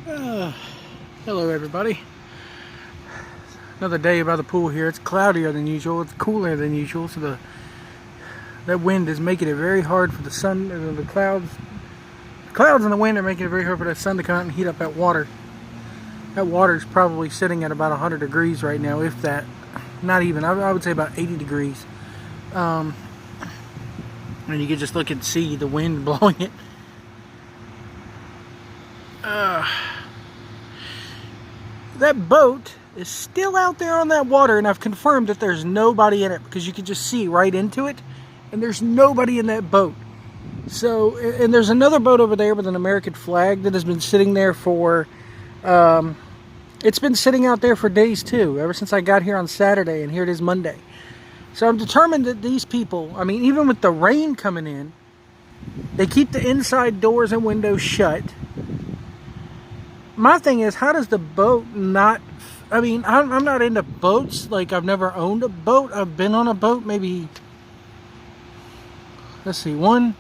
Uh, Hello everybody. Another day by the pool here. It's cloudier than usual. It's cooler than usual, so that wind is making it very hard for the sun. The clouds and the wind are making it very hard for that sun to come out and heat up that water. That water is probably sitting at about 100 degrees right now, if that. Not even. I would say about 80 degrees. And you can just look and see the wind blowing it. That boat is still out there on that water, and I've confirmed that there's nobody in it because you can just see right into it, and there's nobody in that boat. So, and there's another boat over there with an American flag that has been sitting there for, it's been sitting out there for days too, ever since I got here on Saturday, and here it is Monday. So I'm determined that these people, I mean, even with the rain coming in, they keep the inside doors and windows shut. My thing is, how does the boat not... I mean, I'm not into boats. Like, I've never owned a boat. I've been on a boat maybe... Let's see. 1,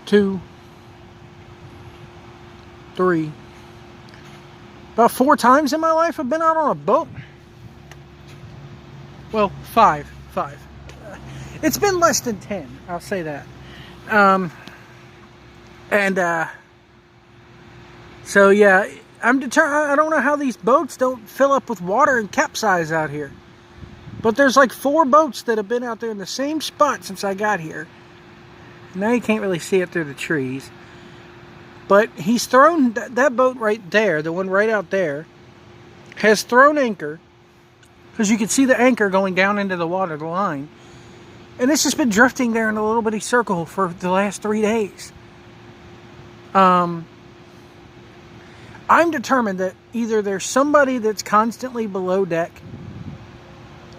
2, 3. About 4 times in my life I've been out on a boat. Well, 5. It's been less than 10. I'll say that. So yeah, I'm determined. I don't know how these boats don't fill up with water and capsize out here. But there's like 4 boats that have been out there in the same spot since I got here. Now you can't really see it through the trees. But he's thrown that boat right there, the one right out there, has thrown anchor. Because you can see the anchor going down into the water, the line. And it's just been drifting there in a little bitty circle for the last 3 days. I'm determined that either there's somebody that's constantly below deck,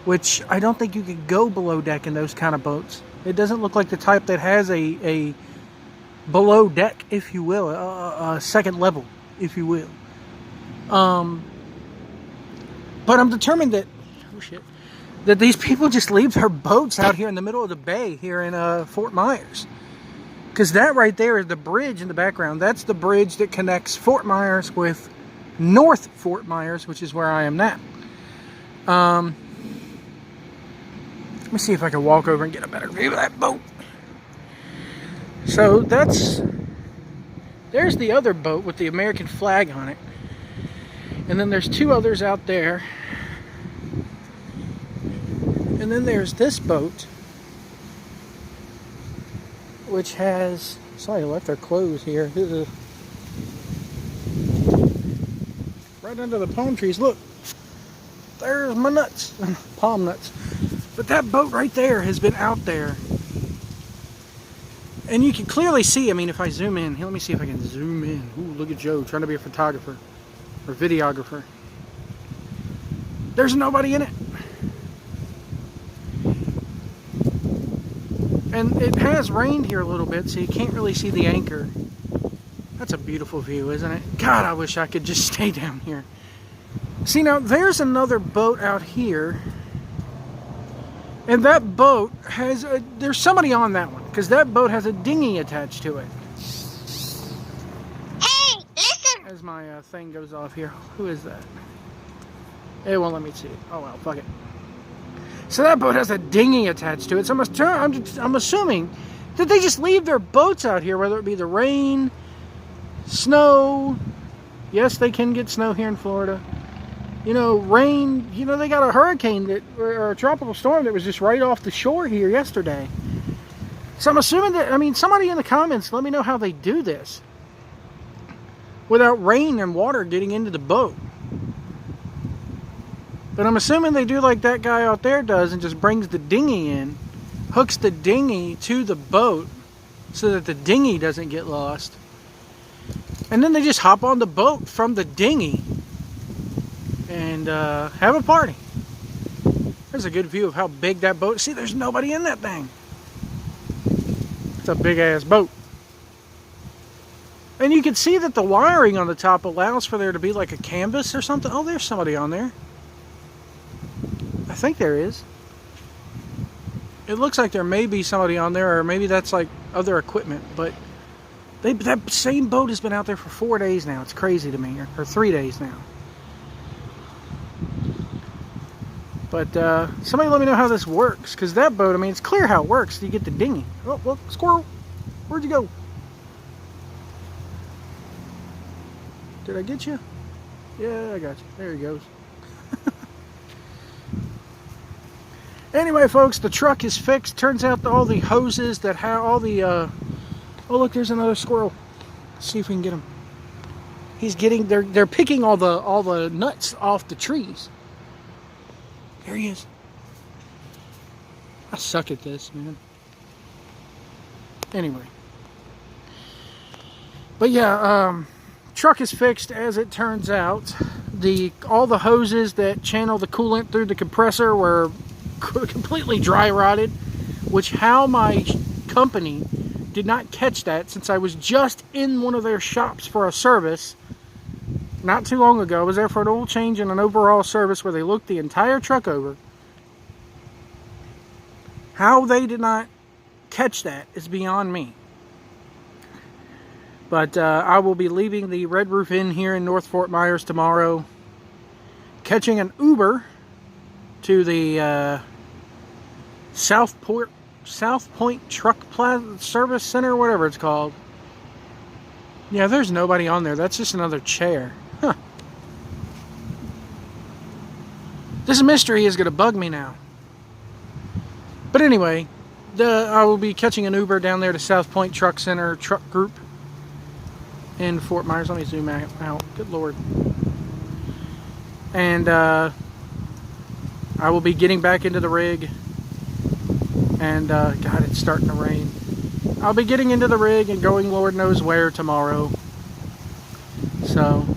which I don't think you could go below deck in those kind of boats. It doesn't look like the type that has a below deck, if you will, a second level, if you will. But I'm determined that, that these people just leave their boats out here in the middle of the bay here in Fort Myers. Because that right there is the bridge in the background. That's the bridge that connects Fort Myers with North Fort Myers, which is where I am now. Let me see if I can walk over and get a better view of that boat. So there's the other boat with the American flag on it. And then there's 2 others out there. And then there's this boat, which has, sorry, I left their clothes here. Right under the palm trees. Look, there's my nuts, palm nuts. But that boat right there has been out there. And you can clearly see, I mean, if I zoom in, here, let me see if I can zoom in. Ooh, look at Joe trying to be a photographer or videographer. There's nobody in it. And it has rained here a little bit, so you can't really see the anchor. That's a beautiful view, isn't it? God, I wish I could just stay down here. See, now, there's another boat out here. And that boat has there's somebody on that one, because that boat has a dinghy attached to it. Hey, listen! As my thing goes off here. Who is that? It won't let me see it. Oh, well, fuck it. So that boat has a dinghy attached to it. So I'm assuming that they just leave their boats out here, whether it be the rain, snow. Yes, they can get snow here in Florida. You know, rain. You know, they got a hurricane or a tropical storm that was just right off the shore here yesterday. So I'm assuming that, I mean, somebody in the comments, let me know how they do this without rain and water getting into the boat. But I'm assuming they do like that guy out there does and just brings the dinghy in, hooks the dinghy to the boat so that the dinghy doesn't get lost. And then they just hop on the boat from the dinghy and have a party. There's a good view of how big that boat is. See, there's nobody in that thing. It's a big ass boat. And you can see that the wiring on the top allows for there to be like a canvas or something. Oh, there's somebody on there. I think there is. It looks like there may be somebody on there, or maybe that's like other equipment, but That same boat has been out there for 4 days now. It's crazy to me, or 3 days now. But somebody let me know how this works, because that boat, I mean, it's clear how it works. You get the dinghy. Oh, look, squirrel. Where'd you go? Did I get you? Yeah, I got you. There he goes. Anyway, folks, the truck is fixed. Turns out that all the hoses that have all the... oh, look, there's another squirrel. Let's see if we can get him. He's getting... They're picking all the nuts off the trees. There he is. I suck at this, man. Anyway. But yeah, truck is fixed, as it turns out. All the hoses that channel the coolant through the compressor were completely dry rotted, which how my company did not catch that, since I was just in one of their shops for a service not too long ago. I was there for an oil change and an overall service where they looked the entire truck over. How they did not catch that is beyond me. But I will be leaving the Red Roof Inn here in North Fort Myers tomorrow, catching an Uber to the South Point Truck Plaza Service Center, whatever it's called. Yeah, there's nobody on there. That's just another chair. Huh. This mystery is going to bug me now. But anyway, I will be catching an Uber down there to South Point Truck Center Truck Group in Fort Myers. Let me zoom out. Good Lord. And I will be getting back into the rig. And God, it's starting to rain. I'll be getting into the rig and going Lord knows where tomorrow. So,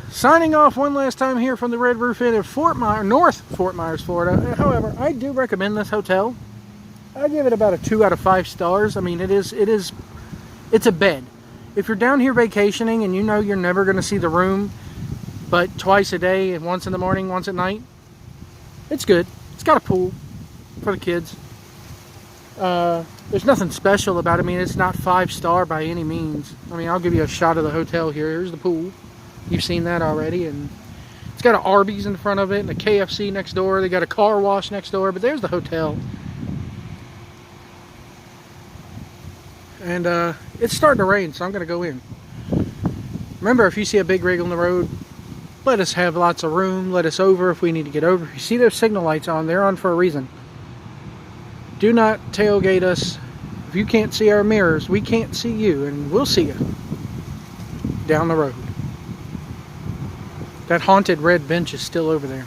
signing off one last time here from the Red Roof Inn in North Fort Myers, Florida. However, I do recommend this hotel. I give it about a 2 out of 5 stars. I mean, it's a bed. If you're down here vacationing and you know you're never going to see the room, but twice a day, and once in the morning, once at night, it's good. It's got a pool for the kids. There's nothing special about it. I mean, it's not 5-star by any means. I mean, I'll give you a shot of the hotel here. Here's the pool. You've seen that already. And it's got an Arby's in front of it and a KFC next door. They got a car wash next door. But there's the hotel. And it's starting to rain, so I'm going to go in. Remember, if you see a big rig on the road, let us have lots of room. Let us over if we need to get over. If you see those signal lights on, they're on for a reason. Do not tailgate us. If you can't see our mirrors, we can't see you, and we'll see you down the road. That haunted red bench is still over there.